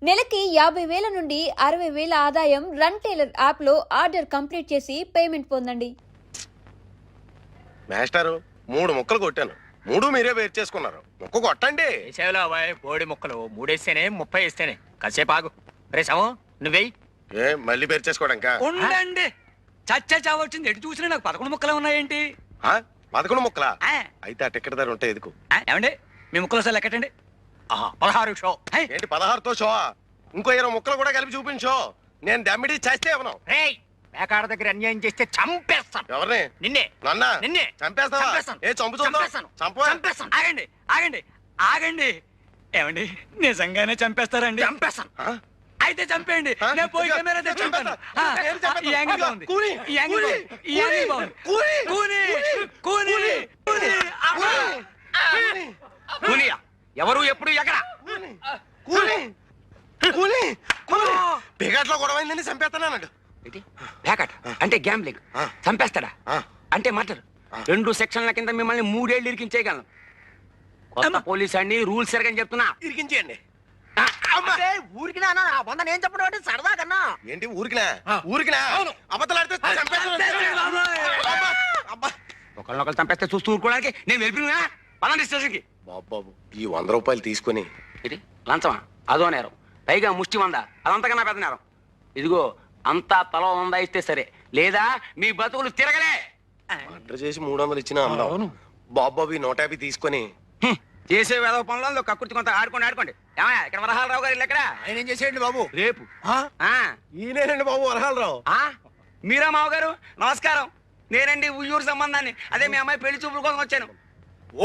నెలకి 50,000 నుండి 60,000 ఆదాయం రన్ టైలర్ యాప్లో ఆర్డర్ కంప్లీట్ చేసి పేమెంట్ పొందండి. మాస్టారు 3 ముక్కలు కొట్టాను, 3 మీరే వేరు చేసుకున్నారు. ముక్క కొట్టండి. బోడి ముక్కలు 3 వేస్తేనే 30 వేస్తేనే కాసేపు ఆగు. రే సమో నువ్వేయి. ఏ మళ్ళీ వేరు చేసుకోవడానికా? ఉండండి, చచ్చా చావచ్చింది. ఎటు చూసినా నాకు 11 ముక్కలే ఉన్నాయేంటి? 11 ముక్కలా? అయితే ఆ టికెట్ ధర ఉంటే ఎదుకు. ఏమండి మీ ముక్కలు సార్ లెక్కటండి. 16 షో. ఏంటి 16తో షో? ఇంకో 20 ముక్కలు కూడా కలిపి చూపించో. నేను దమ్మిడి చేస్తే ఇవ్వను. రేయ్ పేకాడ దగ్గర అన్యాయం చేస్తే చంపేస్తాను. ఎవరిని? నిన్నే. నన్నా? నిన్నే చంపేస్తావా? చంపేస్తాను. ఏ చంపు చూద్దాం. చంపవా? చంపేస్తాను. ఆగండి ఆగండి ఆగండి. ఏమండి నిజంగానే చంపేస్తారండి? చంపేస్తాను. అయితే చంపేయండి. నేను పోయి కెమెరా తెచ్చుకుంటాను. ఈ యాంగిల్ బాగుంది. కూని. ఈ యాంగిల్ బాగుంది. ఈ యాంగిల్ బాగుంది. కూని కూని కూని కూనియా ఎవరు ఎప్పుడు ఎక్కడ? కూని. కూని. కూని. పిగట్లో గొడవైందని చంపేస్తానన్నాడు. ప్యాకెట్ అంటే గ్యాంబ్లింగ్. చంపేస్తాడా అంటే మర్డర్. 2 సెక్షన్ల కింద మిమ్మల్ని 3 ఏళ్ళు ఇరికించేయగలను. కొత్త పోలీస్ అండి, రూల్స్ ఎరగని చెప్తున్నా. ఇరికించేయండి. ఊరికి నా వంద నేను చెప్పడం సరదా కన్నా. ఏంటి ఊరికినా? ఊరికినా? అబద్ధాలాడితే చంపేస్తాను. ఒకళ్ళనొకళ్ళు చంపేస్తే చూస్తూ ఊరుకోవడానికి నేను వెళ్ళిపోయినా పలాంటి స్టేషన్కి. బాబు ఈ 100 రూపాయలు తీసుకుని ఇది లంచమా? అదో నేరం. పైగా ముష్టి 100, అదంతకన్నా పెద్ద నేరం. ఇదిగో అంతా తల 100 ఇస్తే సరే, లేదా మీ బతుకులు తిరగలే. ఆర్డర్ చేసి 300 ఇచ్చినా అందం. బాబు ఈ 150 తీసుకొని చేసే వేదవ పనులలో కక్కుర్తి కొంత ఆడుకోండి. ఏమయ్యా ఇక్కడ వరహాలరావు గారు ఎక్కడ? ఆయన ఏం చేసేయండి బాబు? రేపు. ఈయనేనండి బాబు వరహాలరావు. మీరా మావగారు నమస్కారం. నేనండి ఉయ్యూరు సంబంధాన్ని. అదే మీ అమ్మాయి పెళ్లి చూపుల కోసం వచ్చాను.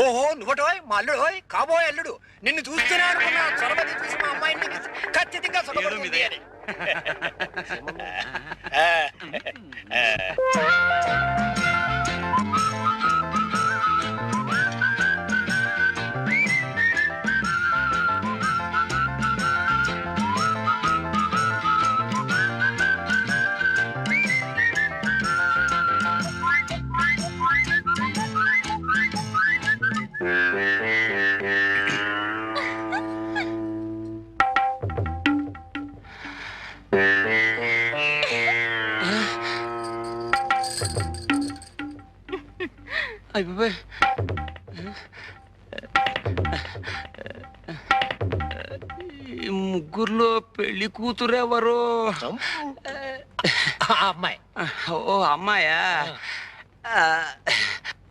ఓహో నువ్వటోయ్ మా అల్లుడు కాబోయే అల్లుడు. నిన్ను చూస్తూనే అనుకున్నా చొరబడి చూసి మా అమ్మాయిని ఖచ్చితంగా సుఖపడుతుంది అని. అయిపోయి ఈ ముగ్గురులో పెళ్లి కూతురు ఎవరు? అమ్మాయి. ఓ అమ్మాయా?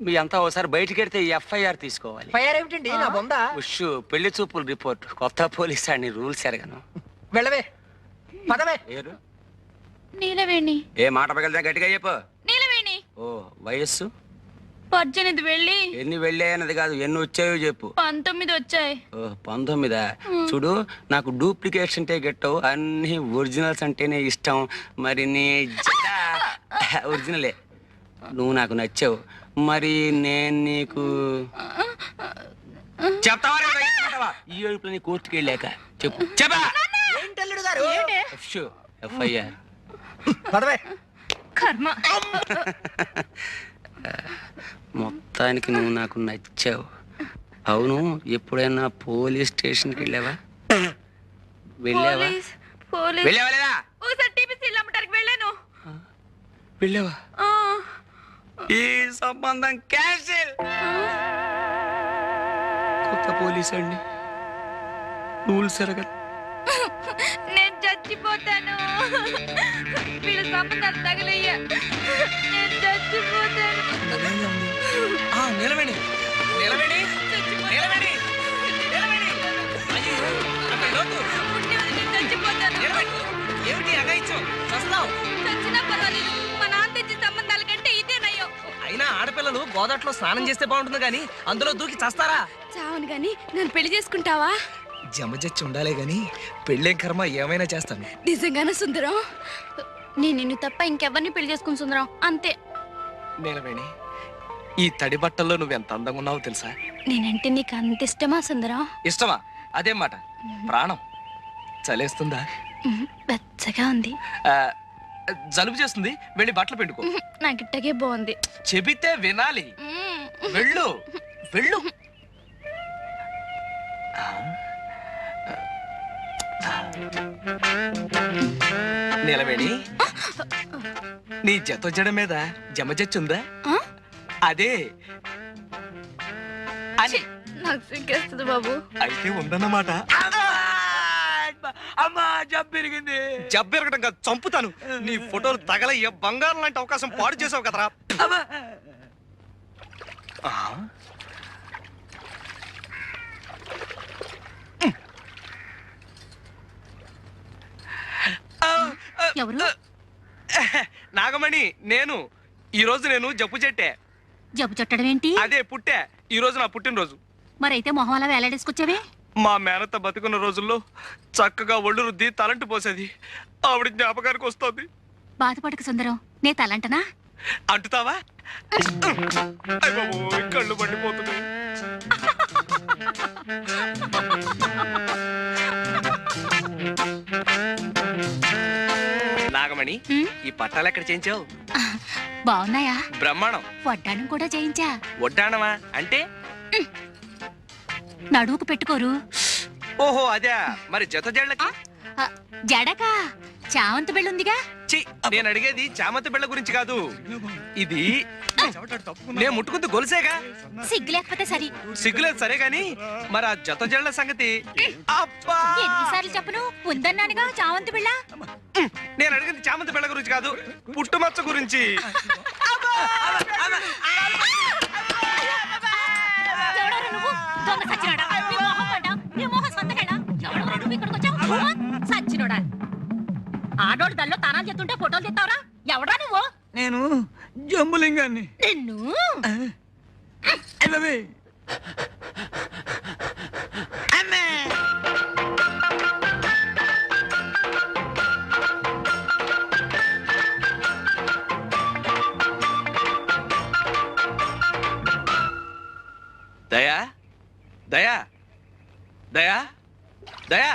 మీ అంతా ఒకసారి బయటికి వెళ్తే FIR తీసుకోవాలి. ఏమిటండి నా బొందా? ఉష్ పెళ్లి చూపులు రిపోర్ట్. కొత్త పోలీస్ అని రూల్స్ ఎరగను. వెళ్ళవే పదవే. పేరు నీలవేణి. ఏ మాట పగలితే గట్టిగా చెప్పు. నీలవేణి. ఓ వయస్సు 18 వెళ్ళి ఎన్ని వెళ్ళాయన్నది కాదు, ఎన్ని వచ్చాయో చెప్పు. 19 వచ్చాయి. ఓ 19. చూడు నాకు డూప్లికేట్స్ అంటే గెట్టవు, అన్ని ఒరిజినల్స్ అంటేనే ఇష్టం. మరి నీ ఒరిజినలే. నువ్వు నాకు నచ్చావు, మరి నేను నీకు చెప్తావా? ఈ ఏడుపులని కోర్టుకి వెళ్ళాక చెప్పు. చెప్పా ఏంటల్లుడు గారు? FIR. పదవే. కర్మ. మొత్తానికి నువ్వు నాకు నచ్చావు. అవును, ఎప్పుడైనా పోలీస్ స్టేషన్కి వెళ్ళావా? వెళ్ళావా? వెళ్ళావా లేదా? ఒకసారి టీపీసీలు అమ్మటానికి వెళ్ళాను. వెళ్ళావా? ఈ సంబంధం క్యాన్సిల్. కొత్త పోలీస్ అండి, రూల్స్ ఎరగదు. నేను చచ్చిపోతాను. వీళ్ళ సంబంధాలు తగలయ్యా. నేను చచ్చిపోతాను. నిలబడి నిలబడి నిలబడి నిలబడి. చచ్చిపోతాను. ఏమిటి అగాయిత్యం? వస్తావు. చచ్చినా పర్వాలేదు, మా నాన్న తెచ్చిన సంబంధాల కంటే ఇదే నయ్యో. అయినా ఆడపిల్లలు గోదాట్లో స్నానం చేస్తే బాగుంటుంది గాని అందులో దూకి చస్తారా? చావును గాని నన్ను పెళ్లి చేసుకుంటావా? జమజచ్చి ఉండాలే గాని పెళ్ళేం కర్మ, ఏమైనా చేస్తాను. నిజంగానే సుందరం? నేను నిన్ను తప్ప ఇంకెవరిని పెళ్లి చేసుకుని సుందరం, అంతే. నీలవేణి, ఈ తడి బట్టల్లో నువ్వెంత అందంగా ఉన్నావో తెలుసా? నేనంటే నీకు అంత ఇష్టమా సుందరం? ఇష్టమా? అదేం మాట. ప్రాణం. చలేస్తుందా? వెచ్చగా ఉంది. జలుబు చేస్తుంది, వెళ్ళి బట్టలు పిండుకో. నాకు ఇట్టగే బాగుంది. చెబితే వినాలి. వెళ్ళు వెళ్ళు. Ah. నిలవేణి నీ జతొజ్జడ మీద జమజచ్చుందా? అదే అని నాకు సిగ్గేస్తుంది బాబు. అయితే ఉందన్నమాట. అమ్మా జబ్బిరిగింది. జబ్బెరగడం కాదు, చంపుతాను. నీ ఫోటోలు తగలయ్య బంగారం లాంటి అవకాశం పాడు చేసావు కదరా. ఎవరు? నాగమణి నేను. ఈ రోజు నేను జబ్బు చెట్టే. జబ్బు చుట్టడం ఏంటి? అదే పుట్టే. ఈ రోజు నా పుట్టినరోజు. మరైతే మొహం అలా వేలాడేసుకొచ్చావే? మా మేనత్త బతుకున్న రోజుల్లో చక్కగా ఒళ్ళు రుద్ది తలంటు పోసేది. ఆవిడ జ్ఞాపకానికి వస్తుంది. బాధపడక సుందరం, నే తలంటనా? అంటుతావా? అయ్ బాబోయ్, కళ్ళు మండిపోతున్నాయి. నాగమణి, ఈ పట్టాలు ఎక్కడ చేయించావు? బాగున్నాయా? బ్రహ్మాండం. వడ్డానం కూడా చేయించా. వడ్డాణమా అంటే? నడువుకు పెట్టుకోరు. ఓహో అదే. మరి జత జళ్ళకి? జడక చామంతి బెళ్ళుందిగా. ఛీ, నేను అడిగేది చామంతి బిళ్ళ గురించి కాదు. ఇది నేను ముట్టుకుంది గొలుసేగా. సిగ్గు లేకపోతే సరి. సిగ్గులేదు సరే గాని మరి ఆ జత జళ్ళ సంగతి. అబ్బా, ఎన్నిసార్లు చెప్పను? ఉందన్నానుగా చామంతి బిళ్ళ. నేను అడిగింది చామంతి బిళ్ళ గురించి కాదు, పుట్టుమచ్చ గురించి. ఎవడోరా నువ్వు? దొంగ సచ్చినోడా? నీ మొహం పడ్డా? నీ మొహం సంతకేడా? ఎవడోరా నువ్వు ఇక్కడికి వచ్చావు? సచ్చినోడా? ఆడోడు దల్లో తానాలు చేస్తుంటే ఫోటోలు తెస్తావరా? ఎవడా నువ్వు? నేను జంబులింగాన్ని. నిన్ను ఇవ్వవే. అమ్మే. దయా దయా దయా దయా.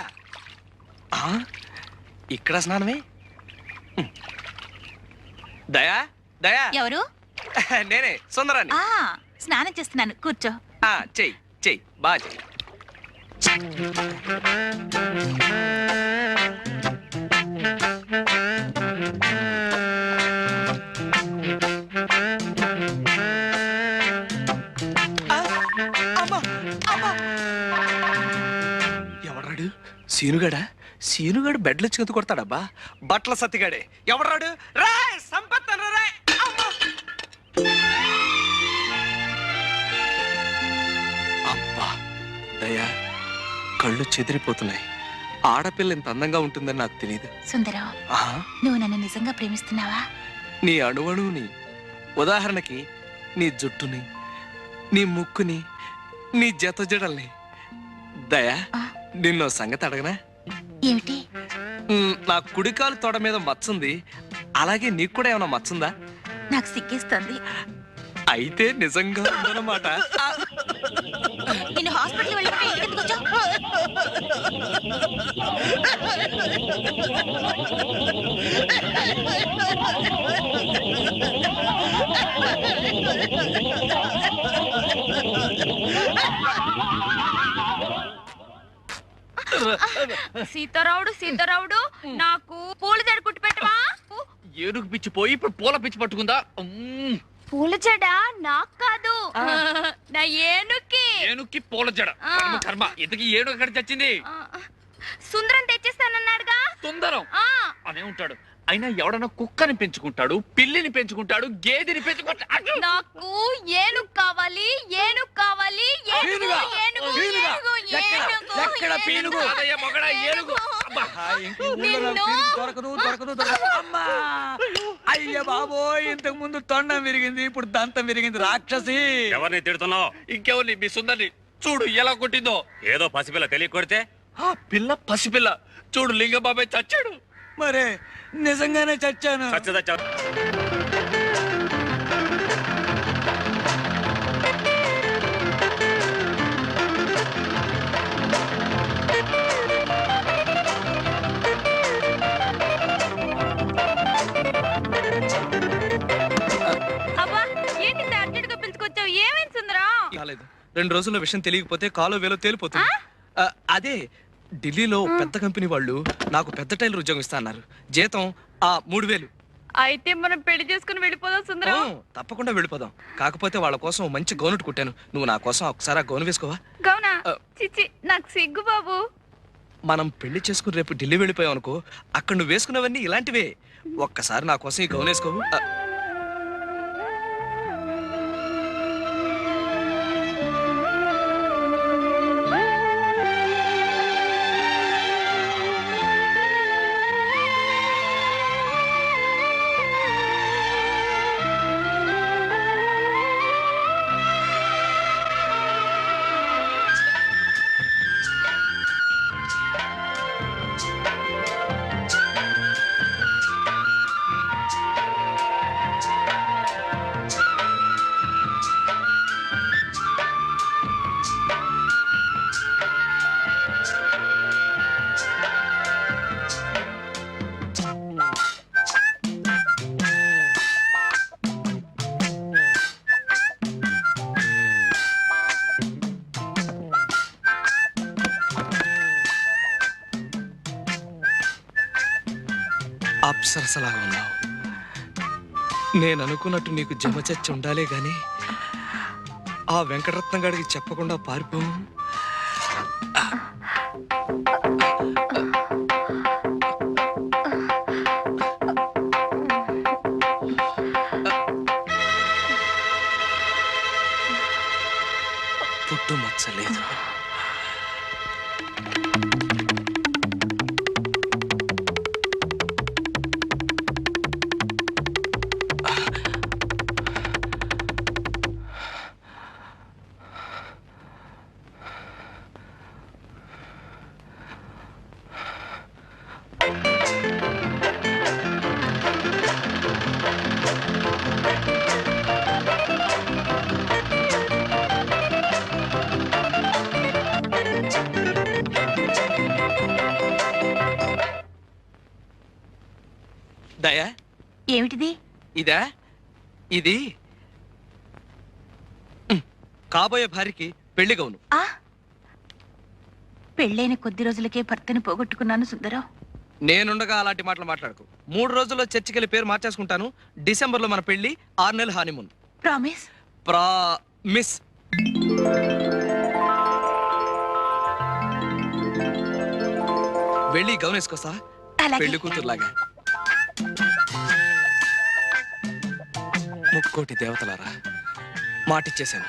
ఇక్కడ స్నానమే. దయా దయా. ఎవరు? నేనే సుందరాన్ని. స్నానం చేస్తున్నాను, కూర్చో. చెయ్యి చెయ్యి, బాగా చెయ్యి. ఎవడ్రాడు? సీనుగాడా? సీనుగాడు బెడ్లు చెందు కొడతాడబ్బా. బట్టల సత్తిగాడే. ఎవడ్రాడు? రాయ్ సంపత్తను రాయ్. అబ్బా దయా, కళ్ళు చెదిరిపోతున్నాయి. ఆడపిల్ల ఇంత అందంగా ఉంటుందని నాకు తెలియదు. సుందరం, నువ్వు నన్ను నిజంగా ప్రేమిస్తున్నావా? నీ అణువణువుని, ఉదాహరణకి నీ జుట్టుని, నీ ముక్కుని, నీ జత జడల్ని. దయా, నిన్నో సంగతి అడగనా? ఏమిటి? నా కుడికాలు తొడ మీద మచ్చుంది, అలాగే నీకు కూడా ఏమైనా మచ్చుందా? నాకు సిగ్గేస్తుంది. అయితే నిజంగా ఉందన్నమాట. నేను హాస్పిటల్ వెళ్ళి ఎందుకు వచ్చావు? సీతారావుడు సీతారావుడు, నాకు పూల జడ కుట్టి పెట్టవా? ఏనుగు పిచ్చి పోయి ఇప్పుడు పూల పిచ్చి పట్టుకుందా? పూల జడ నాకు కాదు, నా ఏనుక్కి. ఏనుక్కి పూల జడ. కర్మ, ఇంతకీ ఏనుగు ఎక్కడ చచ్చింది? సుందరం తెచ్చిస్తానన్నాడుగా. సుందరం అనే ఉంటాడు. అయినా ఎవడన్నా కుక్కని పెంచుకుంటాడు, పిల్లిని పెంచుకుంటాడు, గేదెని పెంచుకుంటాడు. నాకు ఏనుగు కావాలి, ఏనుగు కావాలి, ఏనుగు, ఏనుగు, ఏనుగు, ఎక్కడ పీనుగు? అదయ్య మొగడా ఏనుగు. అబ్బా. దొరకదు దొరకదు దొరకదు. అమ్మా అయ్య బాబోయ్, ఇంతకు ముందు తొండం విరిగింది, ఇప్పుడు దంతం విరిగింది. రాక్షసి. ఎవరిని తిడుతున్నావు? ఇంకెవరిని? మీ సుందరిని చూడు ఎలా కొట్టిందో. ఏదో పసిపిల్ల తెలియ కొడితే ఆ పిల్ల పసిపిల్ల చూడు, లింగబాబాయ్ చచ్చాడు. మరే నిజంగానే చచ్చాను. చచ్చదా అబ్బా, ఏంటి అర్జెంట్ గా పిలుచుకొచ్చావు? ఏమైంది సుందరం? కాలేదు. 2 రోజుల్లో విషయం తెలియకపోతే కాలో వేలో తేలిపోతుంది. అదే ఢిల్లీలో పెద్ద కంపెనీ వాళ్ళు నాకు పెద్ద టైలర్ ఉద్యోగం ఇస్తా అన్నారు. జీతం 3000. అయితే మనం పెళ్లి చేసుకుని వెళ్ళిపోదాం సుందరం. తప్పకుండా వెళ్ళిపోదాం. కాకపోతే వాళ్ళ కోసం మంచి గౌను కుట్టాను. నువ్వు నా కోసం ఒకసారి ఆ గౌను వేసుకోవా? గౌనా చిచి నాకు సిగ్గు బాబు. మనం పెళ్లి చేసుకుని రేపు ఢిల్లీ వెళ్ళిపోయాం అనుకో, అక్కడ నువ్వు వేసుకున్నవన్నీ ఇలాంటివే. ఒక్కసారి నా కోసం ఈ గౌను వేసుకోవు? అప్సరసలాగా ఉన్నావు. నేను అనుకున్నట్టు నీకు జమచచ్చి ఉండాలే గాని ఆ వెంకటరత్నం గారికి చెప్పకుండా పారిపో. పుట్టు మచ్చలేదు. దయా, ఏమిటిది? ఇదా? ఇది కాబోయే భార్యకి పెళ్లి గౌను. పెళ్ళైన కొద్ది రోజులకే భర్తని పోగొట్టుకున్నాను సుందరం. నేనుండగా అలాంటి మాటలు మాట్లాడకు. 3 రోజుల్లో చర్చికి వెళ్ళి పేరు మార్చేసుకుంటాను. డిసెంబర్లో మన పెళ్లి, 6 నెలలు హానీమూన్. ప్రామిస్? ప్రామిస్. వెళ్ళి గౌను వేసుకోసా, పెళ్లి కూతురులాగా. ముక్కోటి దేవతలారా, మాటిచ్చేశాను.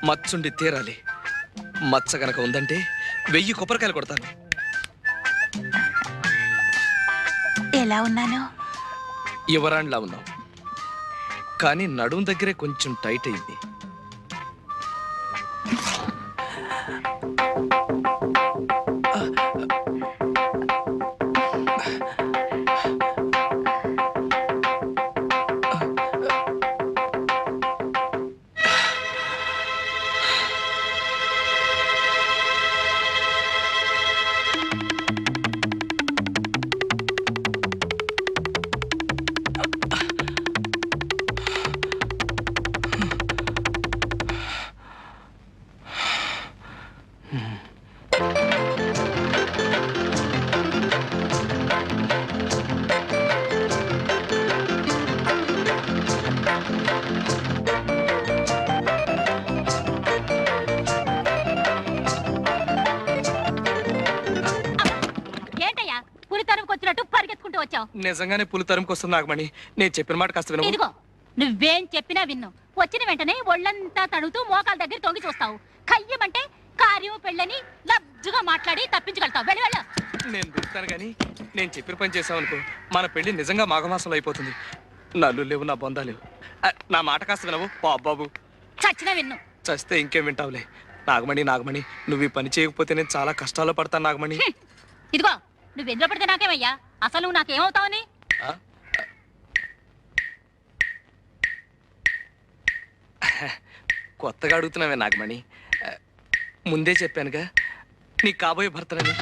మచ్చుండి తీరాలి. మచ్చ గనక ఉందంటే 1000 కొబ్బరికాయలు కొడతాను. ఎలా ఉన్నాను? యువరాణిలా ఉన్నావు, కానీ నడుం దగ్గరే కొంచెం టైట్ అయింది. నిజంగానే పులి తరుముకొస్తుంది నాగమణి. నేను చెప్పిన మాట కాస్త విను. ఇదిగో, నువ్వేం చెప్పినా విన్ను. వచ్చిన వెంటనే ఒళ్ళంతా తడుతూ మోకాల దగ్గర తొంగి చూస్తావు. కయ్యమంటే కార్యం పెళ్ళని లబ్జుగా మాట్లాడి తప్పించగలుగుతావు. వెళ్ళి వెళ్ళ. నేను దూకుతాను కానీ నేను చెప్పిన పని చేసావనుకో, మన పెళ్లి నిజంగా మాఘమాసంలో అయిపోతుంది. నల్లు లేవు, నా బొందా లేవు. నా మాట కాస్త వినవు బాబు. చచ్చినా విన్ను. చస్తే ఇంకేం వింటావులే. నాగమణి, నువ్వు ఈ పని చేయకపోతే నేను చాలా కష్టాల్లో పడతాను నాగమణి. ఇదిగో, నువ్వెందులో పడితే నాకేమయ్యా? అసలు నువ్వు నాకేమవుతావని? కొత్తగా అడుగుతున్నావే నాగమణి. ముందే చెప్పానుగా నీకు కాబోయే భర్తనని.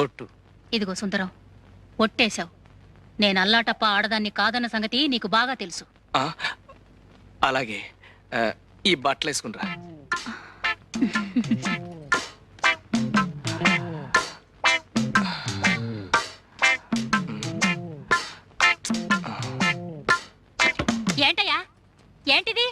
ఒట్టు ఇదిగో సుందరం, ఒట్టేశావు. నేను అల్లాటప్ప ఆడదాన్ని కాదన్న సంగతి నీకు బాగా తెలుసు. ఆ, అలాగే ఈ బట్టలు వేసుకునిరా. ఏంటయ్యా, ఏంటిది?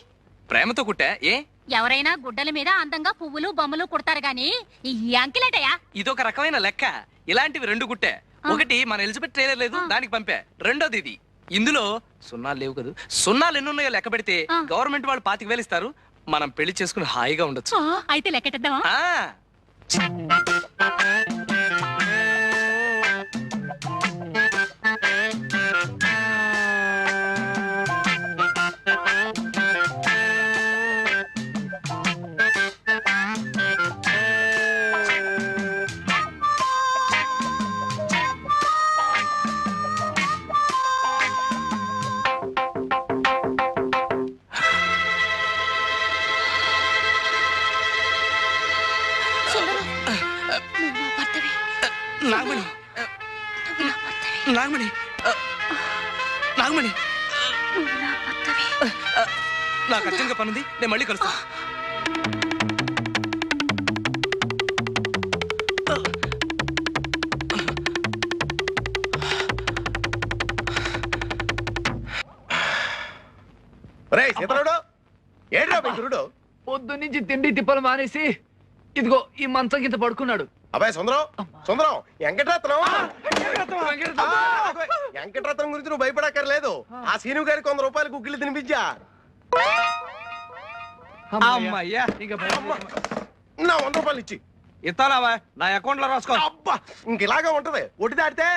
ప్రేమతో కుట్టా. ఏ ఎవరైనా గుడ్డల మీద అందంగా పువ్వులు బొమ్మలు కుడతారు గాని ఈ అంకిలేటయ్యా. ఇదొక రకమైన లెక్క. ఇలాంటివి 2 కుట్టా. ఒకటి మన ఎలిజబెత్ ట్రైలర్ లేదు, దానికి పంపా. రెండోది ఇది. ఇందులో సున్నాలు లేవు కదా. సున్నాలు ఎన్ని ఉన్నాయో లెక్క పెడితే గవర్నమెంట్ వాళ్ళు 25,000 ఇస్తారు. మనం పెళ్లి చేసుకుని హాయిగా ఉండొచ్చు. అయితే లెక్కెట్టేద్దామా? నాగమణి, నాగమణి, నాగమణి, నాకు అర్జెంట్గా పనుంది, నేను మళ్ళీ కలుస్తా. రేయ్ సీతరాముడు, ఏంట్రా పెంచురుడు? పొద్దు నుంచి తిండి తిప్పలు మానేసి ఇదిగో ఈ మంచం కింద పడుకున్నాడు. అబ్బాయి సుందరం, సుందరం, వెంకటరత్నం. వెంకటరత్నం గురించి నువ్వు భయపడక్కర్లేదు. ఆ సీను గారికి 100 రూపాయలు కుక్కిళ్ళు తినిపించా. అమ్మయ్యా, నా 100 రూపాయలు ఇచ్చి ఇస్తానావా? నా అకౌంట్ లో రాసుకో. అబ్బా, ఇంక ఇలాగే ఉంటది. ఒట్టి దాటితే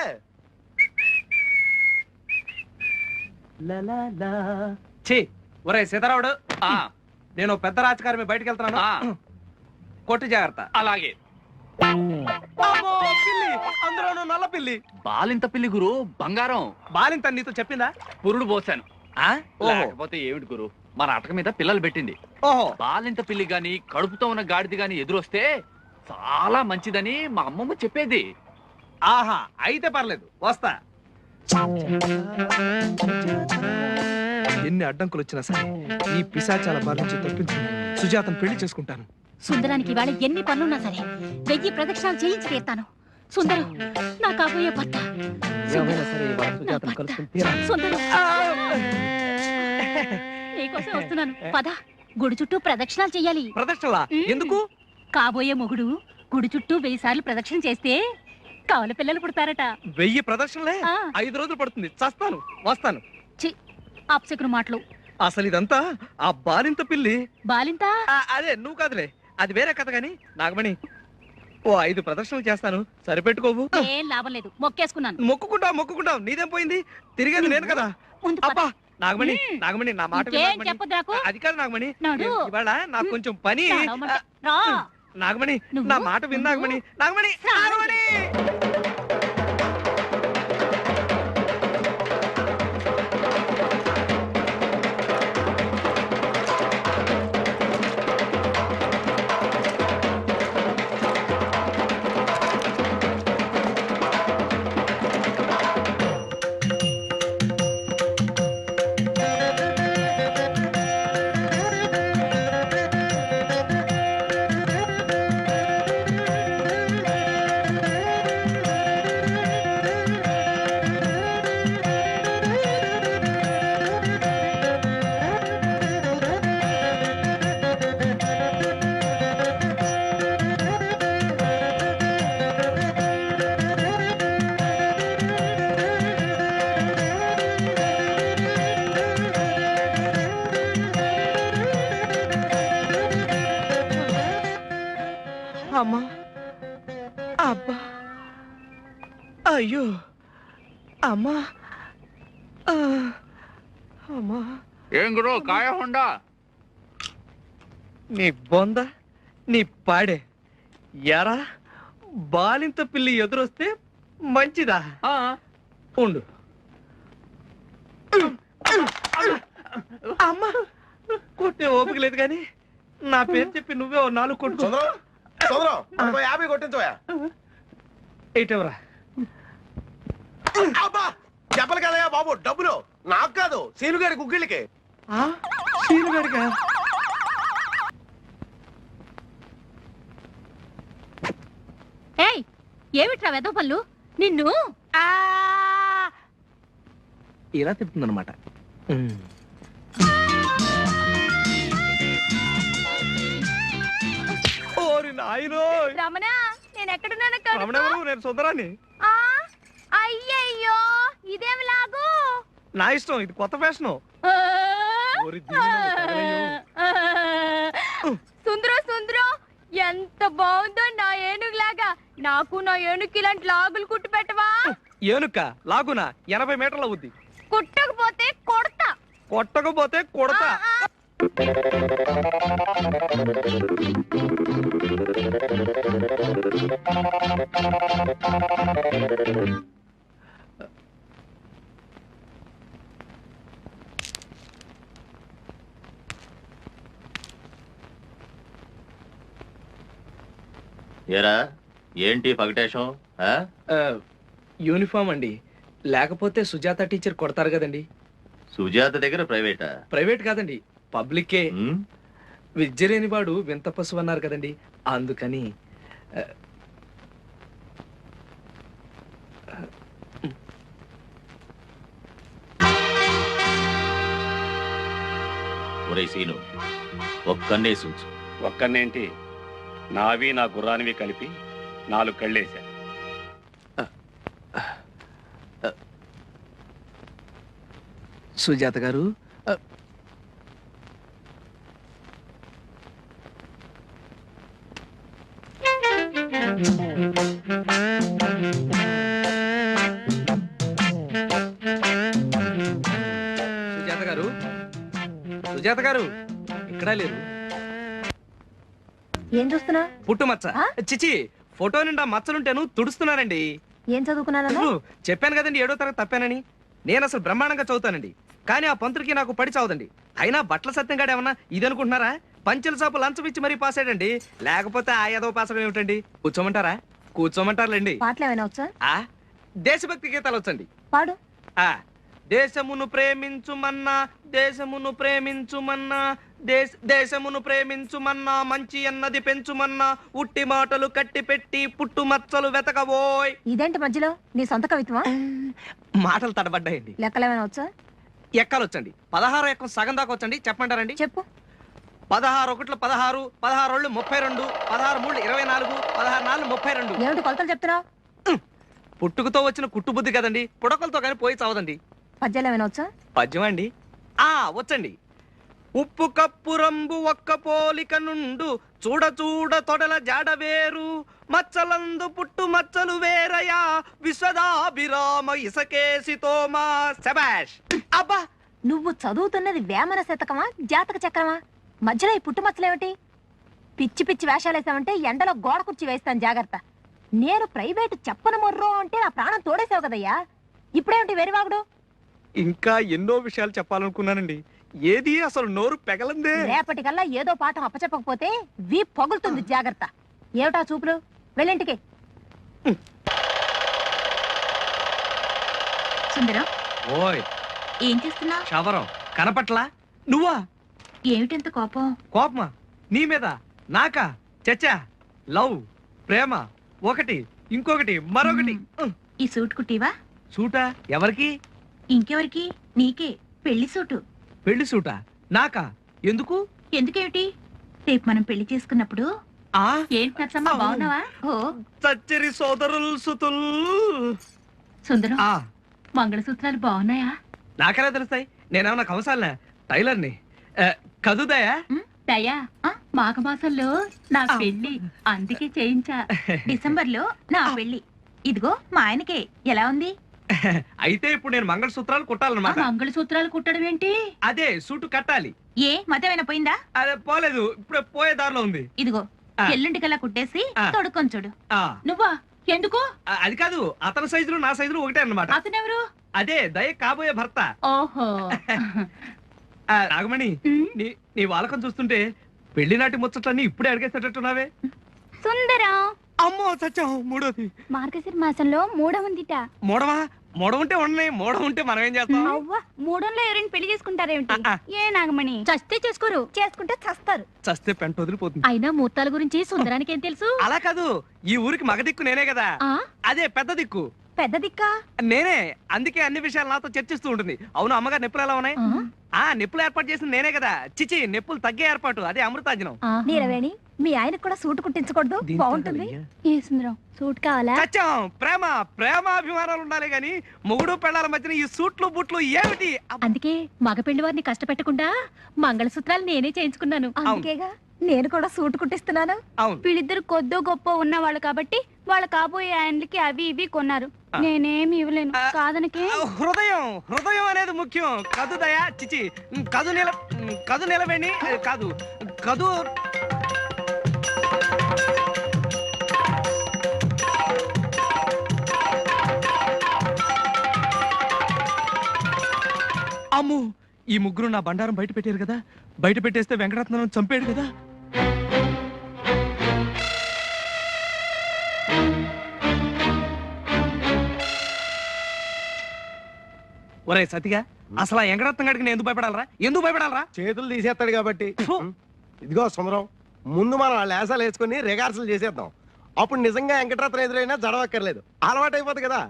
ఒరే సీతారావుడు, నేను పెద్ద రాజకారి బయటకు వెళ్తున్నాను. కొట్టి జాగ్రత్త. అలాగే. పిల్లి, అందులోనూ నల్ల పిల్లి. బాలింత పిల్లి గురు, బంగారం. బాలింత నీతో చెప్పిందా? పురుడు పోసాను. ఓహో, లేకపోతే ఏమిటి గురు, మన అటక మీద పిల్లలు పెట్టింది. ఓహో. బాలింత పిల్లి గాని కడుపుతో ఉన్న గాడిది గాని ఎదురొస్తే చాలా మంచిదని మా అమ్మమ్మ చెప్పేది. ఆహా, అయితే పర్లేదు, వస్తా. ఎన్ని అడ్డంకులు వచ్చినా సరే ఈ పిశాచాల బారి నుంచి తప్పించుకుని సుజాతను పెళ్లి చేసుకుంటాను. సుందరానికి ఇవాళ ఎన్ని పనులున్నా సరే 1000 ప్రదక్షిణాలు చేయించి తీరుతాను. సుందరం, నా కాబోయే భర్త. సుందరం, నీకోసం వస్తున్నాను. పద, గుడి చుట్టూ ప్రదక్షిణాలు చెయ్యాలి. ప్రదక్షిణలా? ఎందుకు? కాబోయే మొగుడు గుడి చుట్టూ 1000 సార్లు ప్రదక్షిణ చేస్తే కవల పిల్లలు పుడతారట. 1000 ప్రదక్షిణలే? 5 రోజులు పడుతుంది. చస్తాను, వస్తాను. చి, అప్సకును మాటలు. అసలు ఇదంతా ఆ బాలింత పిల్లి. బాలింత? అదే, నువ్వు కాదులే, అది వేరే కథ. గాని నాగమణి, ఓ 5 ప్రదక్షిణలు చేస్తాను, సరిపెట్టుకోవు. ఏం లాభం లేదు, మొక్కేసుకున్నాను. మొక్కుకుంటావు, నీదేం పోయింది? తిరిగేది నేను కదా. అబ్బా నాగమణి, నాగమణి, నా మాట చెప్పొద్దు నాకు. అది కాదు నాగమణి, నాడు. ఇవాళ నాకు కొంచెం పని. రా. నాగమణి, నా మాట విను నాగమణి. నాగమణి, నాగమణి. అమ్మా, అబ్బా, అయ్యో, అమ్మా, అమ్మా. ఏం గురు, కాయ హోండా? నీ బొంద, నీ పాడే. ఎరా, బాలింత పిల్లి ఎదురొస్తే మంచిదా? ఉండు. అమ్మా, కొట్టే ఓపిక లేదు కానీ నా పేరు చెప్పి నువ్వే 4 కొట్టు. సుందరం, సుందరం, 50 కొట్టించోయా. ఎయిటవరా? అబ్బా చెప్పలు కదయ్యా బాబు, డబ్బులు నాకు కాదు సీనుగాడి గుగ్గిళ్ళకి. సీనుగాడిగా? ఏయ్ ఏమిట్రా వెదో పళ్ళు నిన్ను ఇలా తిప్పుతుందన్నమాట. ఓరి నాయనో! రమణ నేను ఎక్కడున్నాను రమణెవరు? నేను సుందరాన్ని. అయ్యయ్యో ఇదేం లాగు నా ఇష్టం, ఇది కొత్త ఫ్యాషను. సుందరం సుందరం ఎంత బాగుందో నా ఏనుగులాగా. నాకు నా ఏనుగుకి ఇలాంటి లాగులు కుట్టి పెట్టవా? ఏనుక లాగునా 80 మీటర్ల అవుద్ది. కుట్టకపోతే కొడతా. కొట్టకపోతే కొడతా. ఏరా ఏంటి పగటేశం? యూనిఫామ్ అండి, లేకపోతే సుజాత టీచర్ కొడతారు కదండి. సుజాత దగ్గర ప్రైవేటా? ప్రైవేట్ కాదండి, పబ్లికే. ఉమ్, విద్య లేనివాడు వింత పశువు అన్నారు కదండి, అందుకని. ఒరే సీను, ఒక్కన్నే సూచు. ఒక్కనేంటి, నావి నా గుర్రానివి కలిపి 4 కళ్ళేశా. సుజాత గారు, సుజాత గారు, సుజాత గారు ఎక్కడా లేరు. ఏం చూస్తున్నా? పుట్టుమచ్చ. చిచి, ఫోటో నిండా మచ్చలుంటేను తుడుస్తున్నానండి. ఏం చదువుకున్నానా? చెప్పాను కదండి 7వ తరగతి తప్పానని. నేను అసలు బ్రహ్మాండంగా చదువుతానండి, కానీ ఆ పంతుడికి నాకు పడి చావదండి. అయినా బట్టల సత్యంగాడు ఏమన్నా ఇది అనుకుంటున్నారా? పంచెల సాపు లంచం ఇచ్చి మరీ పాస్ అయ్యాడండి, లేకపోతే ఆ ఏదో పాస్ అవ్వడం ఏమిటండి. కూర్చోమంటారా? కూర్చోమంటారులేండి. పాటలు ఏమైనా వచ్చా? దేశభక్తి గీతాలు వచ్చండి. పాడు. దేశమును ప్రేమించుమన్నా, దేశమును ప్రేమించుమన్నా, దేశమును ప్రేమించుమన్నా, మంచి అన్నది పెంచుమన్నా, ఉట్టి మాటలు కట్టి పెట్టి పుట్టు మచ్చలు వెతకబోయ్. ఇదేంటి మధ్యలో నీ సొంత కవిత్వమా? మాటలు తడబడ్డాయండి. లెక్కలు ఏమైనా వచ్చా? ఎక్కాలు వచ్చండి. 16 ఎక్కం సగం దాకా వచ్చండి, చెప్పమంటారండి? చెప్పు. 16 ఒకట్లు 16, 16 ఓళ్ళు 32, 16 మూడు 24, 16 నాలుగు 32. ఏమిటి కొలతలు చెప్తున్నావు? పుట్టుకతో వచ్చిన కుట్టుబుద్ధి కదండి, పుడకలతో కానీ పోయి చావదండి. పద్యాలు ఏమైనా వచ్చా? పద్యం అండి వచ్చండి. ఉప్పు కప్పు రంబు ఒక్క పోలిక నుండు, చూడ చూడ తొడల జాడ వేరు, మచ్చలందు పుట్టు మచ్చలు వేరయా, విశ్వదాభిరామ ఇసకేసి తోమా. శబాష్. అబ్బా, నువ్వు చదువుతున్నది వేమన శతకమా జాతక చక్రమా? మధ్యలో ఈ పుట్టుమచ్చలేమిటి? పిచ్చి పిచ్చి వేషాలేసావంటే ఎండలో గోడ కుర్చీ వేస్తాను, జాగ్రత్త. నేను ప్రైవేటు చెప్పను మొర్రో అంటే నా ప్రాణం తోడేసావు కదయ్యా, ఇప్పుడేమిటి వెరివాగుడు? ఇంకా ఎన్నో విషయాలు చెప్పాలనుకున్నానండి, ఏది అసలు నోరు పెగలందే. రేపటికల్లా ఏదో పాఠం అప్పచెప్పకపోతే పగులుతుంది, జాగ్రత్త. ఏమిటా చూపులు? వెళ్ళింటికి. సుందరం, ఓయ్ ఏం చేస్తున్నా? శవరం కనపట్లా? నువ్వా? ఏమిటంత కోపం? కోపమా? నీ మీద? నాకా? చచ్చా, లవ్ ప్రేమ ఒకటి, ఇంకొకటి మరొకటి. ఈ సూట్ కుట్టివా? సూటా? ఎవరికి? ఇంకెవరికి? నీకే. పెళ్లి సూటు. పెళ్లి సూటా? నాకా? ఎందుకు? ఎందుకేమిటి? రేపు మనం పెళ్లి చేసుకున్నప్పుడు. ఏంటి నచ్చమ్మా, బాగున్నావా? ఓ చచ్చరి సోదరుల్ సుతుల్. సుందరం, మంగళసూత్రాలు బాగున్నాయా? నాకెలా తెలుస్తాయి? నేనేమన్నా కంసాలనా? టైలర్ని. కదుదయా? దయా, మాఘమాసంలో నా పెళ్లి, అందుకే చేయించా. డిసెంబర్ లో నా పెళ్లి. ఇదిగో మా ఆయనకే. ఎలా ఉంది? అయితే ఇప్పుడు నేను మంగళసూత్రాలు కుట్టాలన్నమాట. మంగళసూత్రాలు కుట్టడం ఏంటి? అదే సూటు కట్టాలి. ఏ మతమైనా పోయిందా? అదే పోలేదు, ఇప్పుడే పోయే దారిలో ఉంది. ఇదిగో ఎల్లుంటికల్లా కుట్టేసి తొడుక్కొని చూడు. నువ్వా? ఎందుకు? అది కాదు, అతని సైజులు నా సైజులు ఒకటే అన్నమాట. అతనెవరు? అదే దయ కాబోయే భర్త. ఓహో. నాగమణి, నీ వాలకం చూస్తుంటే పెళ్లి నాటి ముచ్చట్లన్నీ ఇప్పుడే అడిగేసేటట్టున్నావే. సుందరం, అమ్మో సత్యం, మూడోది. మార్గశిర మాసంలో మూడవ ఉందిట. మూడవా? మూడ ఉంటే ఉన్నాయి, మూడ ఉంటే మనం ఏం చేస్తాం? అవ్వ మూడంలో ఎవరైనా పెళ్లి చేసుకుంటారేమిటి? ఆ. ఏ నాగమణి చస్తే చేసుకోరు, చేసుకుంటే చస్తారు. చస్తే పెంట వదిలిపోతుంది. అయినా ముహూర్తాల గురించి సుందరానికి ఏం తెలుసు? అలా కాదు, ఈ ఊరికి మగ దిక్కు నేనే కదా. ఆ అదే పెద్ద దిక్కు పెద్ద దిక్కా? నేనే. అందుకే అన్ని విషయాలు నాతో చర్చిస్తూ ఉంటుంది. అవును, అమ్మగారు నొప్పులు ఎలా ఉన్నాయి? నిప్పులు ఏర్పాటు చేసింది నేనే కదా. చిచి, నొప్పులు తగ్గే ఏర్పాటు, అదే అమృతాంజనం. నీలవేణి, మీ ఆయనకు కూడా సూట్ కుట్టించకూడదు? బాగుంటుంది. ఏ సుందరం, సూట్ కావాలా? చచ్చాం. ప్రేమ ప్రేమాభిమానాలు ఉండాలి గాని మొగుడు పెళ్ళాల మధ్యన ఈ సూట్లు బుట్లు ఏమిటి? అందుకే మగ పెళ్లి వారిని కష్టపెట్టకుండా మంగళసూత్రాలు నేనే చేయించుకున్నాను. అందుకేగా నేను కూడా సూట్ కుట్టిస్తున్నాను. అవును. వీళ్ళిద్దరు కొద్దో గొప్ప ఉన్నవాళ్ళు కాబట్టి వాళ్ళ కాబోయే ఆయనకి అవి ఇవి కొన్నారు. నేనేమి ఇవ్వలేను కాదనకే. హృదయం హృదయం అనేది ముఖ్యం. కదు దయా, చిచి, కదు నిలవేణి కాదు, కదు. అమ్ము, ఈ ముగ్గురు నా బండారం బయట పెట్టారు కదా. బయట పెట్టేస్తే వెంకటరత్నం చంపాడు కదా. ఒరే సతిగా, అసలు ఆ వెంకటరత్నం గడికి నేను ఎందుకు భయపడాలరా? ఎందుకు భయపడాలరా? చేతులు తీసేస్తాడు కాబట్టి. ఇదిగో సుందరం, ముందు మనం వాళ్ళ లేసాలు వేసుకుని రిహార్సల్ చేసేద్దాం. అప్పుడు నిజంగా వెంకటరత్నం ఎదురైనా జడవక్కర్లేదు, అలవాటు అయిపోతుంది కదా.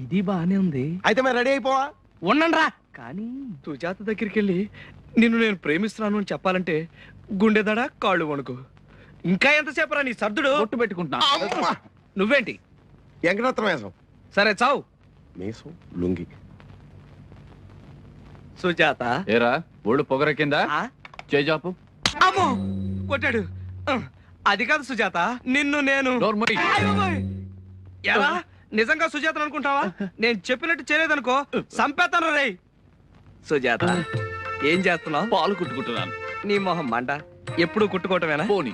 ఇది బానే ఉంది. అయితే మేము రెడీ అయిపోవా? ఉండండిరా. కానీ సుజాత దగ్గరికి వెళ్ళి నిన్ను నేను ప్రేమిస్తున్నాను అని చెప్పాలంటే గుండెదడ, కాళ్ళు వణుకు. ఇంకా ఎంతసేపు రా నీ సర్దుడు? బొట్టు పెట్టుకుంటున్నా. నువ్వేంటి? వెంకటరత్నం వేసం. సరే చావు. మీసం లుంగి. సుజాత. ఏరా ఒళ్ళు పొగర కింద ఆ? చేజాపు. అమ్మో, కొట్టాడు. అది కాదు సుజాత, నిన్ను నేను. నోర్మోయ్. అయ్యోయ్. ఎలా? నిజంగా సుజాత అనుకుంటావా? నేను చెప్పినట్టు చేయలేదనుకో సంపేతను రే. సుజాత, ఏం చేస్తున్నావు? పాలు కుట్టుకుంటున్నాను. నీ మొహం మంట. ఎప్పుడు కుట్టుకోవటమేనా? పోని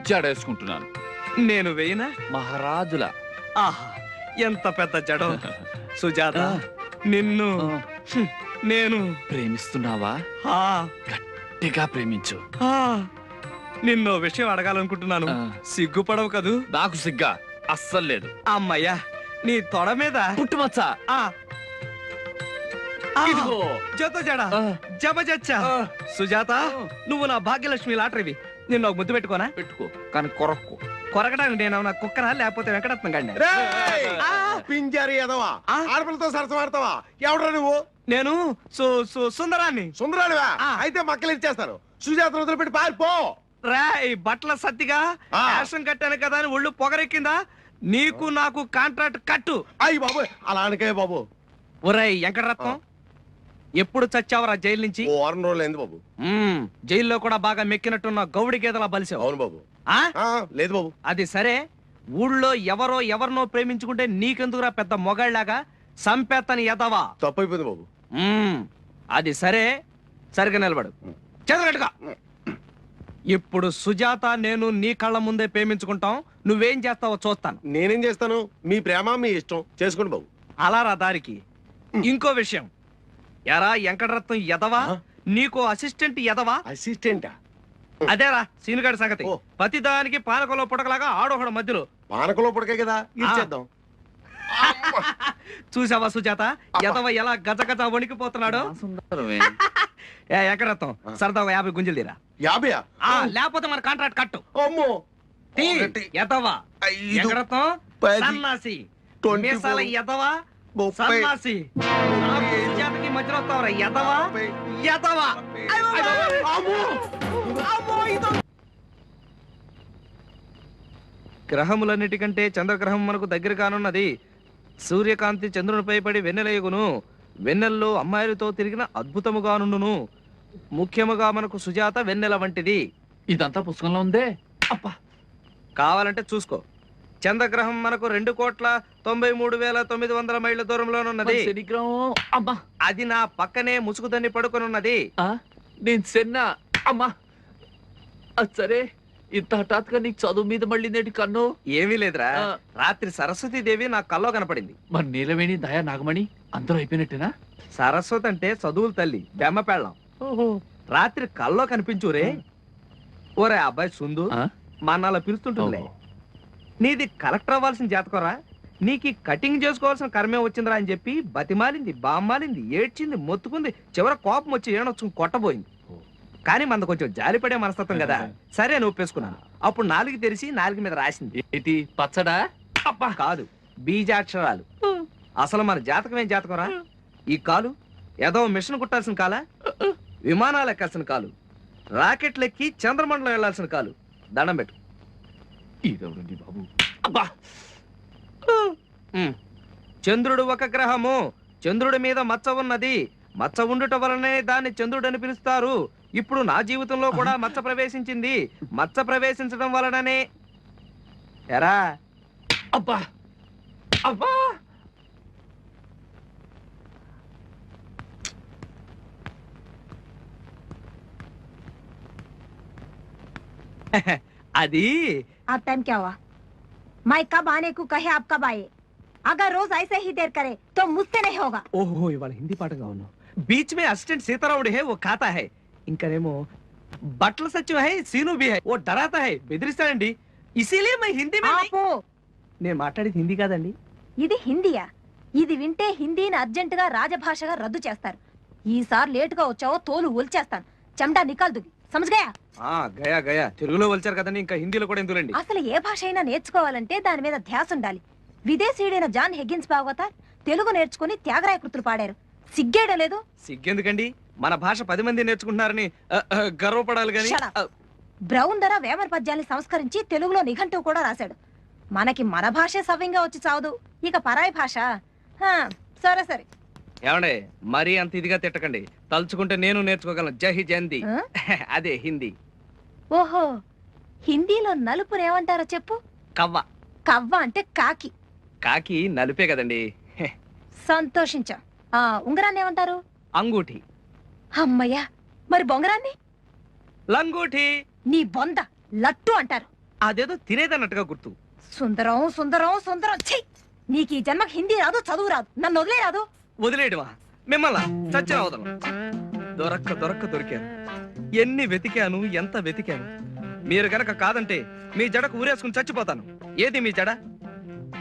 జడేసుకుంటున్నాను. నేను వేయనా? మహారాజుల. ఆహా, ఎంత పెద్ద జడం. సుజాత, నిన్ను నేను ప్రేమిస్తున్నావా? ఆ, గట్టిగా ప్రేమించు. ఆ, నిన్నో విషయం అడగాలనుకుంటున్నాను. సిగ్గుపడవు కదూ? నాకు సిగ్గా అస్సలు లేదు. అమ్మయ్యా, నీ తొడ మీద పుట్టుమచ్చ. ఆ ఆ, ఇదిగో. జత జడ జబజచ్చా. సుజాత, నువ్వు నా భాగ్యలక్ష్మి లాటరీవి. నిన్ను ఒక ముద్దు పెట్టుకోనా? పెట్టుకో, కానీ కొరక్కు. కొరకడానికి నేను నా కుక్కనా లేకపోతే వెంకటరత్నం గండి? రేయ్! పింజారి ఎదవా, ఆడపిల్లతో సరసమాడతావా? ఎవడ్రా నువ్వు? నేను సుందరాన్ని. సుందరానివా? ఆ. అయితే మక్కలు ఇచ్చేస్తాను. సుజాత వదిలిపెట్టి పారిపో. రాయ్, బట్టల సత్తిగా ఆ. యాక్షన్ కట్టాను కదా అని ఒళ్ళు పొగరెక్కిందా? నీకు నాకు కాంట్రాక్ట్ కట్టు. అయ్యి బాబు, అలా అనకే బాబు. ఒరేయ్ వెంకటరత్నం, ఎప్పుడు చచ్చావురా జైలు నుంచి? ఓ వారం రోజులు అయింది బాబు. జైల్లో కూడా బాగా మెక్కినట్టున్న గౌడి గేదలా బలిసావు. అవును బాబు. ఆ? లేదు బాబు. అది సరే, ఊళ్ళో ఎవరినో ప్రేమించుకుంటే నీకెందుకురా పెద్ద మొగాళ్ళలాగా సంపేత్తని ఎదవా? తప్పైపోయింది బాబు. అది సరే, సరిగా నిలబడు. చదవట్టుగా. ఇప్పుడు సుజాత నేను నీ కళ్ళ ముందే ప్రేమించుకుంటాం. నువ్వేం చేస్తావో చూస్తాను. నేనేం చేస్తాను? మీ ప్రేమ మీ ఇష్టం, చేసుకోండి బాబు. అలా రా దారికి. ఇంకో విషయం, ఎరా వెంకటరత్నం ఎదవా, నీకో అసిస్టెంట్ ఎదవా? అసిస్టెంటా? అదేరా సీనుగాడి సంగతి. ఓ. ప్రతిదానికి పానకంలో పుటకలాగా ఆడోహడ మధ్యలో. పానకంలో పుడకే కదా, ఇచ్చేద్దాం. చూసావా సుజాత, ఎదవ ఎలా గజగజ వణికిపోతున్నాడు? సుందరమే. ఏ వెంకటరత్నం, సరదాగా 50 గుంజలు తీరా. 50? లేకపోతే మన కాంట్రాక్ట్ కట్టు. అమ్మో. తీ, ఒకటి, ఎదవా 5, వెంకటరత్నం, 10, సన్నాసి 24, మీసాల ఎదవా 30, సన్నాసి. నాకు సుజాతకి మధ్యలో వస్తావరా ఎదవా ఎదవా. గ్రహములన్నిటికంటే చంద్రగ్రహం మనకు దగ్గర కానున్నది. సూర్యకాంతి చంద్రునిపై పడి వెన్నెలయగును. వెన్నెల్లో అమ్మాయిలతో తిరిగిన అద్భుతముగానుండును. ముఖ్యముగా మనకు సుజాత వెన్నెల వంటిది. ఇదంతా పుస్తకంలో ఉందే. అబ్బా, కావాలంటే చూసుకో. చంద్రగ్రహం మనకు 2,93,900 మైళ్ళ దూరంలోనున్నది. శనిగ్రహం. అమ్మా, అది నా పక్కనే ముసుగుదని పడుకొనున్నది. నేను సెన్నా. అమ్మా, అది సరే, ఇంత హఠాత్తుగా నీకు చదువు మీద మళ్ళీ నేటి కన్ను. ఏమీ లేదురా, రాత్రి సరస్వతీదేవి నా కల్లో కనపడింది. మరి నీలవేణి, దయా, నాగమణి అందరూ అయిపోయినట్టేనా? సరస్వతి అంటే చదువుల తల్లి, బెమ్మ పెళ్ళం. రాత్రి కల్లో కనిపించురే. ఓరే అబ్బాయి సుందు, మా అన్నలా పిలుస్తుంటుందిలే. నీది కలెక్టర్ అవ్వాల్సిన జాతకరా. నీకు ఈ కటింగ్ చేసుకోవాల్సిన కర్మే వచ్చిందిరా అని చెప్పి బతిమాలింది, బామ్మాలింది, ఏడ్చింది, మొత్తుకుంది, చివర కోపం వచ్చి ఏడొచ్చుకుని కొట్టబోయింది. కానీ మన కొంచెం జాలిపడే మనస్తత్వం కదా, సరే అని ఒప్పేసుకున్నాను. అప్పుడు నాలుగు తెరిచి నాలుగు మీద రాసింది. ఏంటి పచ్చడా? అబ్బా కాదు, బీజాక్షరాలు. అసలు మన జాతకం ఏం జాతకం రా? ఈ కాలు ఏదో మిషన్ కుట్టాల్సిన కాలా, విమానాలు ఎక్కాల్సిన కాలు, రాకెట్లు ఎక్కి చంద్రమండలం వెళ్లాల్సిన కాలు. దండం పెట్టు. ఇదెవరండి బాబు? అబ్బా చంద్రుడు ఒక గ్రహము, చంద్రుడి మీద మచ్చ ఉన్నది, మచ్చ ఉండుట వలనే దాన్ని చంద్రుడు అని పిలుస్తారు. ఇప్పుడు నా జీవితంలో కూడా మచ్చ ప్రవేశించింది, మచ్చ ప్రవేశించడం వలననే ఎరా. అబ్బా అబ్బా అది अब टाइम क्या हुआ? मैं कब आने को कहे आप कब आए? अगर रोज ऐसे ही देर करे तो मुझसे नहीं होगा. ఓహో ఇవాళ హిందీ పాటగా ఉన్నావు. బీచ్ మే అసిస్టెంట్ సీతారాముడు హే ఓ ఖాతా హై, ఇంకనేమో బట్టల సచివ హై సీను బి హై ఓ డరాతా హై, బెదిరిస్తాడండి. ఇసిలే మై హిందీ మే నహీ. ఆపు. నేను మాట్లాడేది హిందీ కాదండి. ఇది హిందీయా? ఇది వింటే హిందీని అర్జెంటుగా రాజభాషగా రద్దు చేస్తారు. ఈసారి లేటుగా వచ్చావో తోలు ఒలిచేస్తాను. చెమటా నికాల్ దుగి సమజ్గయా? గయా గయా తెలుగులో వచ్చారు కదండి, ఇంకా హిందీలో కూడా ఎందులండి. అసలు ఏ భాష అయినా నేర్చుకోవాలంటే దాని మీద ధ్యాస ఉండాలి. విదేశీయుడైన జాన్ హెగ్గిన్స్ భాగవతార్ తెలుగు నేర్చుకుని త్యాగరాయ కృతులు పాడారు. సిగ్గేయడం లేదు? సిగ్గెందుకండి, మన భాష 10 మంది నేర్చుకుంటున్నారని గర్వపడాలి గాని. Shut up. బ్రౌన్ ధర వేమన పద్యాల్ని సంస్కరించి తెలుగులో నిఘంటువు కూడా రాశాడు. మనకి మన భాషే సవ్యంగా వచ్చి చావదు, ఇక పరాయి భాష. హా, సరే సరే. ఏమండే మరీ అంత ఇదిగా తిట్టకండి, తలుచుకుంటే నేను నేర్చుకోగలను. జహి జయంతి అదే హిందీ. ఓహో, హిందీలో నలుపుని ఏమంటారో చెప్పు. కవ్వ. కవ్వ అంటే కాకి. కాకి నలుపే కదండి. సంతోషించా. ఉంగరాన్ని ఏమంటారు? అంగూఠి. అమ్మయ్యా, మరి బొంగరాన్ని? లంగూఠి. నీ బొంద లట్టు అంటారు. అదేదో తినేదన్నట్టుగా గుర్తు. సుందరం సుందరం సుందరం. ఛీ, నీకు ఈ జన్మకి హిందీ రాదు, చదువు రాదు, నన్ను వదిలే రాదు. వదిలేయడమా మిమ్మల్ని? చచ్చిన వదలను. దొరక్క దొరికాను. ఎన్ని వెతికాను, ఎంత వెతికాను. మీరు గనక కాదంటే మీ జడకు ఊరేసుకుని చచ్చిపోతాను. ఏది మీ జడ?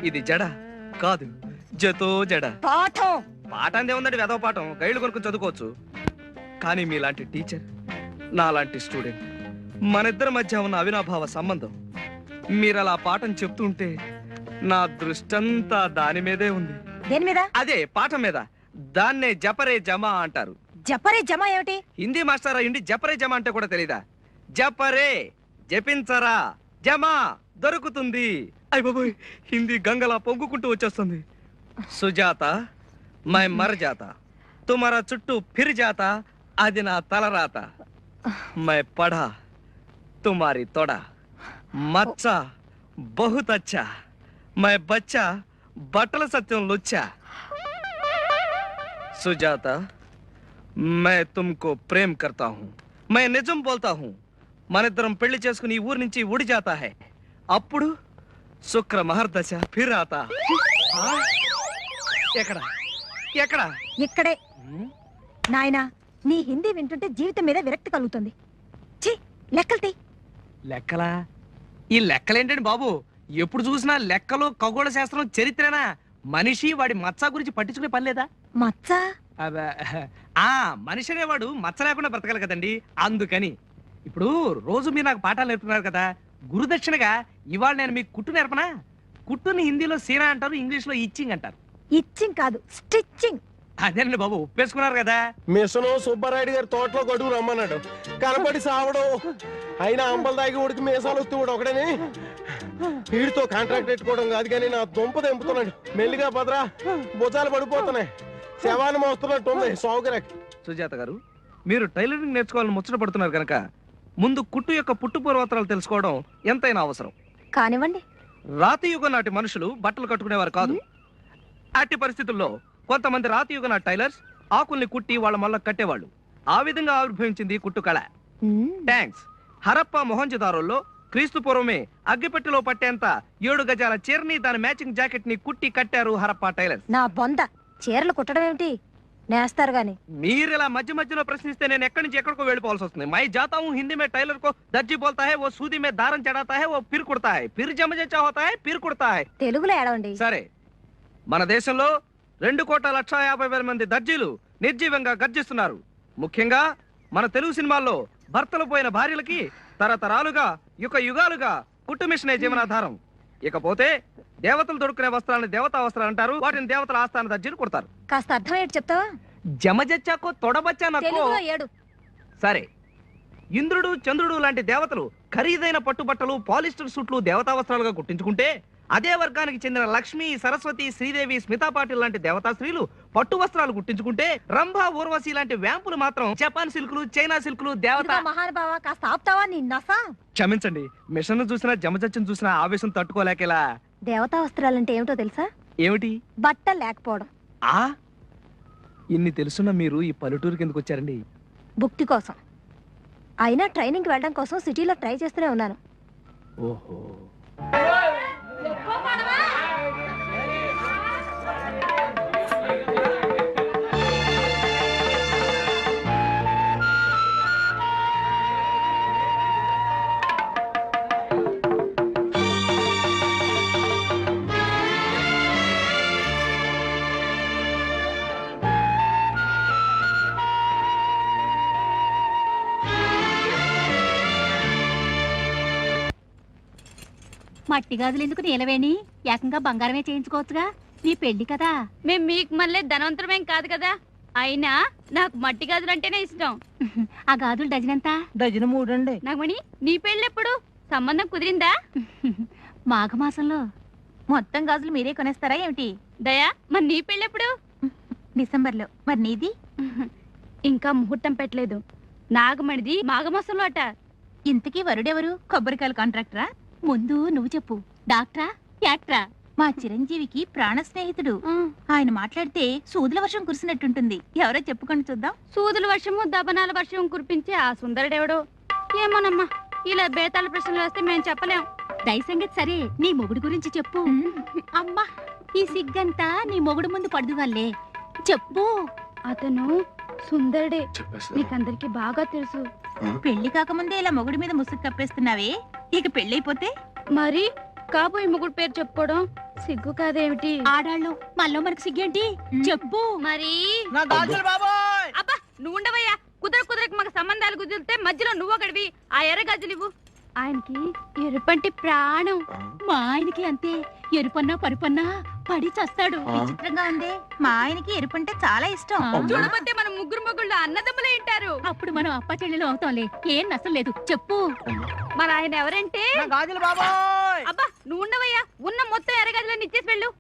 ఇది జడ కాదు, జతో జడ. పాఠం. పాఠం ఏముందండి, వెదవ పాఠం. గైడ్లు కొనుక్కొని చదువుకోవచ్చు. కానీ మీలాంటి టీచర్, నాలాంటి స్టూడెంట్, మన ఇద్దరి మధ్య ఉన్న అవినాభావ సంబంధం, మీరు అలా పాఠం చెప్తుంటే నా దృష్టంతా దాని మీదే ఉంది. దేని మీద? అదే పాఠం మీద. దాన్నే జపరే జమా అంటారు. జపరే జమా ఏమిటి? హిందీ మాస్టర్ అయ్యుండి జపరే జమా అంటే కూడా తెలీదా? జపరే జపించరా, జమా దొరుకుతుంది. అయ్య బాబోయ్, హిందీ గంగలా పొంగుకుంటూ వచ్చేస్తుంది. సుజాత మై మర్ జాతా, తుమారా చుట్టూ ఫిర్ జాతా, అది నా తలరాత. మై పఢా తుమారి తొడ, మచ్చ బహుత్ అచ్చా, మై బచ్చా బట్టల సత్యం లుచ్చా. सुजाता, मैं तुमको प्रेम करता हूँ, मैं निजम बोलता हूँ. మనిద్దరం పెళ్లి చేసుకుని ఈ ఊరి నుంచి ఊడి జాతా హై. అప్పుడు శుక్ర మహర్దశ ఫిర్ ఆతా. ఎక్కడ ఎక్కడ? ఇక్కడే. నాయనా, నీ హిందీ వింటుంటే జీవితం మీద విరక్తి కలుగుతుంది. ఛీ, లెక్కలు తీ. లెక్కలా? ఈ లెక్కలేంటండి బాబు? ఎప్పుడు చూసినా లెక్కలు, ఖగోళ శాస్త్రం, చరిత్రేనా? మనిషి వాడి మచ్చ గురించి పట్టించుకునే పని లేదా? మచ్చ? మనిషి అనేవాడు మచ్చ లేకుండా బ్రతకాలి కదండి, అందుకని. ఇప్పుడు రోజు మీరు నాకు పాఠాలు నేర్పుతున్నారు కదా, గురుదక్షిణగా ఇవాళ నేను మీకు కుట్టు నేర్పనా? కుట్టుని హిందీలో సీనా అంటారు, ఇంగ్లీష్ లో ఇచ్చింగ్ అంటారు. ఇచ్చింగ్ కాదు, స్టిచ్చింగ్. అదేనండి బాబు, ఒప్పేసుకున్నారు కదా. మిషను సుబ్బారాయుడు గారి తోటలో గడువు రమ్మన్నాడు, కనపడి సావడం. అయినా అంబలు దాగి ఉడికి మీసాలు వస్తూ కూడా ఒకడని వీడితో కాంట్రాక్ట్ పెట్టుకోవడం కాదు కానీ నా దుంప తెంపుతున్నాడు. మెల్లిగా భద్రా, భుజాలు పడిపోతున్నాయి, శవాన్ని మోస్తున్నట్టు ఉంది. సౌకర్యకి సుజాత గారు, మీరు టైలరింగ్ నేర్చుకోవాలని ముచ్చట పడుతున్నారు కనుక ముందు కుట్టు యొక్క పుట్టు పూర్వోత్తరాలు తెలుసుకోవడం ఎంతైనా అవసరం. కానివ్వండి. రాతి యుగం నాటి మనుషులు బట్టలు కట్టుకునేవారు కాదు. అట్టి పరిస్థితుల్లో కొంతమంది రాతి యుగ నాటి టైలర్స్ ఆకుల్ని కుట్టి వాళ్ళ మళ్ళ కట్టేవాళ్ళు. ఆ విధంగా ఆవిర్భవించింది కుట్టు కళ. థ్యాంక్స్. హరప్ప మొహంజదారోల్లో క్రీస్తు పూర్వమే అగ్గిపెట్టెలో పట్టేంత 7 గజాల చీరని, దాని మ్యాచింగ్ జాకెట్ ని కుట్టి కట్టారు హరప్ప టైలర్స్. నా బొంద, చీరలు కుట్టడం ఏమిటి? నేస్తారు గాని. మీరు ఇలా మధ్య మధ్యలో ప్రశ్నిస్తే నేను ఎక్కడి నుంచి ఎక్కడికో వెళ్ళిపోవాల్సి వస్తుంది. మై జాతా హూ హిందీ మే టైలర్ కో దర్జీ బోల్తా హై, ఓ సూది మే దారం చడాతా హై, ఓ పిర్ కుడతా హై, పిర్ జమ జచ్చా హోతా హై, పిర్ కుడతా హై. తెలుగులో ఏడవండి. సరే, మన దేశంలో 2,50,00,000 మంది దర్జీలు నిర్జీవంగా గర్జిస్తున్నారు. ముఖ్యంగా మన తెలుగు సినిమాల్లో భర్తలు పోయిన భార్యలకి తరతరాలుగా యుగాలుగా కుట్టు మిషనే జీవనాధారం. ఇకపోతే దేవతలు దొరుకునే వస్త్రాన్ని దేవతా వస్త్రాలు అంటారు. వాటిని దేవతల ఆస్థాన దర్జీలు కుడతారు. కాస్త అర్థమయ్యేది చెప్తావా? జమజచ్చాకో తొడబచ్చా తెలుగులో ఏడు. సరే, ఇంద్రుడు చంద్రుడు లాంటి దేవతలు ఖరీదైన పట్టుబట్టలు పాలిస్టర్ సూట్లు దేవతా వస్త్రాలుగా కుట్టించుకుంటే, అదే వర్గానికి చెందిన లక్ష్మి, సరస్వతి, శ్రీదేవి, స్మితా పాటిల్ లాంటి దేవతా స్త్రీలు పట్టు వస్త్రాలు కుట్టించుకుంటే, రంభా, ఊర్వశి లాంటి వ్యాంపులు మాత్రం జపాన్ సిల్కులు, చైనా సిల్కులు దేవత. మహానుభావ కాస్త ఆపుతావా? నీ నసా. క్షమించండి, మిషన్ చూసినా జమజచ్చను చూసినా ఆవేశం తట్టుకోలేకేలా. దేవతా వస్త్రాలంటే ఏమిటో తెలుసా? ఏమిటి? బట్ట లేకపోవడం. ఆ ఇన్ని తెలుసున్న మీరు ఈ పల్లెటూరుకి ఎందుకు వచ్చారండి? భుక్తి కోసం. అయినా ట్రైనింగ్కి వెళ్ళడం కోసం సిటీలో ట్రై చేస్తూనే ఉన్నాను. ఓహో, మట్టి గాజులు ఎందుకు నీలవేణి? ఏకంగా బంగారమే చేయించుకోవచ్చుగా. నీ పెళ్లి కదా. మేము మీకు మళ్ళీ ధనవంతరమేం కాదు కదా. అయినా నాకు మట్టి గాజులు అంటేనే ఇష్టం. ఆ గాజులు డజన్ ఎంత? డజన్ 3 అండి. నాగమణి, నీ పెళ్ళెప్పుడు? సంబంధం కుదిరిందా? మాఘమాసంలో. మొత్తం గాజులు మీరే కొనేస్తారా ఏమిటి? దయా, మరి నీ పెళ్ళెప్పుడు? డిసెంబర్లో. మరి నీది? ఇంకా ముహూర్తం పెట్టలేదు. నాగమణిది మాఘమాసంలో అట. ఇంతకీ వరుడెవరు? కొబ్బరికాయల కాంట్రాక్టరా? ముందు నువ్వు చెప్పు. డాక్టరా, యాక్టరా? మా చిరంజీవికి ప్రాణ స్నేహితుడు. ఆయన మాట్లాడితే సూదుల వర్షం కురిసినట్టుంటుంది. ఎవరో చెప్పుకొని చూద్దాం. సూదుల వర్షము, దబనాల వర్షం కురిపించే ఆ సుందరుడెవడో. ఏమోనమ్మా, ఇలా బేతాళ ప్రశ్నలు వేస్తే మేము చెప్పలేం. దయ సంగతి సరే, నీ మొగుడు గురించి చెప్పు. అమ్మా, ఈ సిగ్గంతా నీ మొగుడు ముందు పడుదుగాలే. చెప్పు. అతను సుందరుడే, నీకందరికి బాగా తెలుసు. పెళ్లి కాకముందే ఇలా మొగుడి మీద ముసుగు కప్పేస్తున్నావే, ఇక పెళ్ళైపోతే? మరి కాబోయే మొగుడు పేరు చెప్పుకోవడం సిగ్గు కాదేమిటి? ఆడాళ్ళు మనలో మనకు సిగ్గేంటి? చెప్పు. మరి బాబోయ్! అబ్బా, నువ్వు ఉండవయ్యా. కుదరకు మాకు సంబంధాలు కుదిరితే మధ్యలో నువ్వు ఒకడివి. ఆ ఎర్ర గాజులు ఇవ్వు. ఆయనకి ఎరుపంటి ప్రాణం. మా ఆయనకి అంతే. ఎరుపన్నా పరుపన్నా పడి చస్తాడు. విచిత్రంగా ఉంది. మా ఆయనకి ఎరుపంటే చాలా ఇష్టం. చూడబోతే మనం ముగ్గురు మొగుళ్ళు అన్నదమ్ములే ఉంటారు. అప్పుడు మనం అప్ప చెల్లెలు అవుతాంలే. ఏం నష్టం లేదు. చెప్పు. మన ఆయన ఎవరంటే గాజులు బాబోయ్! అబ్బా, నువ్వు ఉండవయ్యా. ఉన్న మొత్తం ఎర్ర గాజులన్నీ ఇచ్చేసి వెళ్ళు.